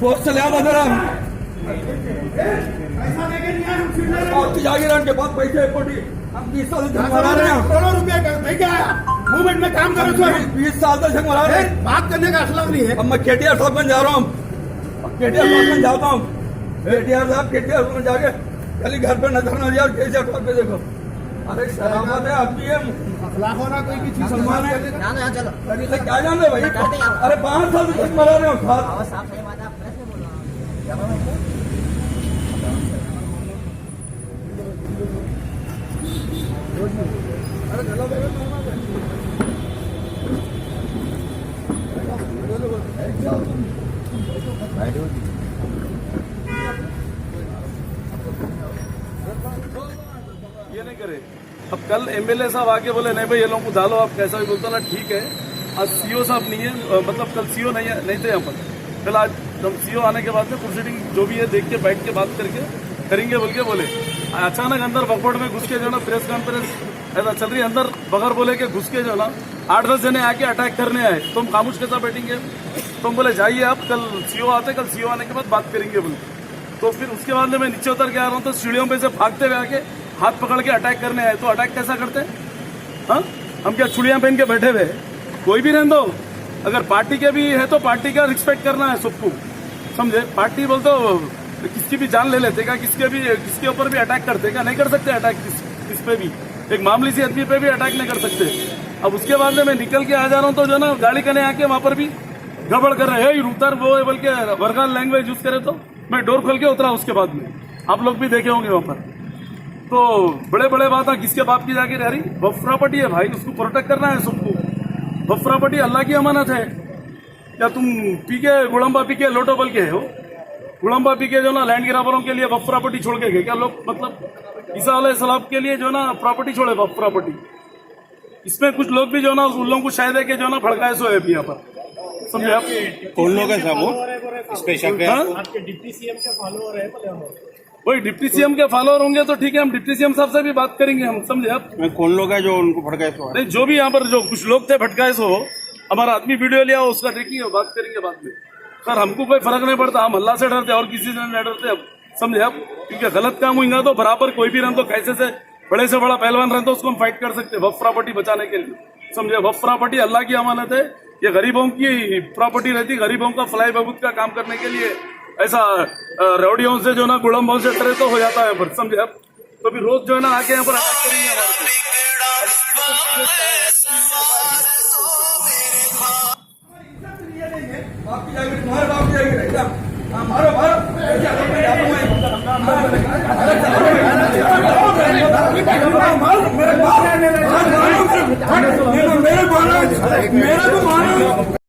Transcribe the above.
Force से लिया जरा जागीर के बाद पैसे हम 20 साल से मरा रहे हैं, करोड़ों रुपया मूवमेंट में काम करो। 20 साल से मरा रहे हैं, बात करने का असला नहीं है। अब मैं केटीआर साहब में जा रहा हूँ, केटीआर साहब में जाता हूँ, केटीआर साहब केटीआर में जाके खाली घर पे नजर न दिया, केटीआर साहब पे देखो। अरे शराबत है आपकी, ये अखलाक होना कोई भी चीज सम्मान है, चलो क्या जान रहे भाई। अरे 5 साल से मरा रहे हो साथ। ये नहीं करे। अब कल एमएलए साहब आके बोले नहीं भाई ये लोगों को डालो, आप कैसा भी बोलता ना ठीक है। आज सीओ साहब नहीं है, मतलब कल सीओ नहीं थे यहाँ पर। कल आज हम सीओ आने के बाद में प्रोसीडिंग जो भी है देख के बैठ के बात करके करेंगे बोल के बोले। अचानक अंदर बकवाड़ में घुस के जो ना प्रेस कॉन्फ्रेंस ऐसा चल रही है, अंदर बगैर बोले के घुस के जो ना 8-10 जने आके अटैक करने आए, तो हम खामोश कैसा बैठेंगे। तो हम बोले जाइए आप, कल सीओ आते, कल सीओ आने के बाद बात करेंगे बोले। तो फिर उसके बाद में मैं नीचे उतर के आ रहा हूँ, तो सीढ़ियों पे से भागते हुए आके हाथ पकड़ के अटैक करने आए। तो अटैक कैसा करते हैं? हाँ, हम क्या चुड़ियां पहन के बैठे हुए? कोई भी रहने दो, अगर पार्टी के भी है तो पार्टी का रिस्पेक्ट करना है सबको, समझे। पार्टी बोलते किसकी भी जान ले लेते क्या, किसके ऊपर भी अटैक करते क्या? नहीं कर सकते अटैक किस पे भी, एक मामूली सी आदमी पे भी अटैक नहीं कर सकते। अब उसके बाद में मैं निकल के आ जा रहा हूँ, तो जो ना गाड़ी करने आके वहां पर भी गड़बड़ कर रहे हैं, उतर वो बोल के वर्गाल लैंग्वेज यूज करे। तो मैं डोर खोल के उतरा, उसके बाद में आप लोग भी देखे होंगे वहां पर। तो बड़े बड़े बात है, किसके बाप की जाके रह रही, वक्फ प्रॉपर्टी है भाई, उसको प्रोटेक्ट करना है सबको। वक्फ प्रॉपर्टी अल्लाह की अमानत है। क्या तुम पी के गुड़म्बा पी के लोटो बल के हो? गुड़म्बा पी के जो ना लैंड गिरावरों के लिए वक्फ प्रॉपर्टी छोड़ के गए क्या लोग? मतलब ईसा अलैहिस्सलाम के लिए जो ना प्रॉपर्टी छोड़े, वक्फ प्रॉपर्टी। इसमें कुछ लोग भी जो ना उन लोगों को शायद है कि जो ना भड़काए सो है अभी यहाँ पर, समझे आप? कौन लोग है साहब वो स्पेशल? आपके डिप्टी सीएम के फॉलोअर है, वही डिप्टी सीएम के फॉलोअर होंगे तो ठीक है, हम डिप्टी सीएम साहब से भी बात करेंगे, हम समझे आप? कौन लोग है जो उनको भड़काए सो? नहीं, जो भी यहाँ पर जो कुछ लोग थे भटकाए सो, हमारा आदमी वीडियो लिया, उसका देखिए, बात करेंगे बाद में। सर हमको कोई फर्क नहीं पड़ता, हम अल्लाह से डरते और किसी से नहीं डरते, अब समझे आप? क्योंकि गलत काम हुएगा तो बराबर कोई भी रन तो कैसे से बड़े से बड़ा पहलवान रन तो उसको हम फाइट कर सकते हैं वक्फ प्रॉपर्टी बचाने के लिए, समझे। वक्फ प्रॉपर्टी अल्लाह की अमानत है, ये गरीबों की प्रॉपर्टी रहती, गरीबों का फलाई बहबूद का काम करने के लिए। ऐसा रौडियों से जो ना गुड़म्बों से डरे तो हो जाता है, पर समझे आप? तो फिर रोज जो है ना आके यहाँ पर अटैक करेंगे हमारे को। आपकी जागीर तुम्हारे बाप की जागीर है क्या? मारो मारो मेरे को मारो।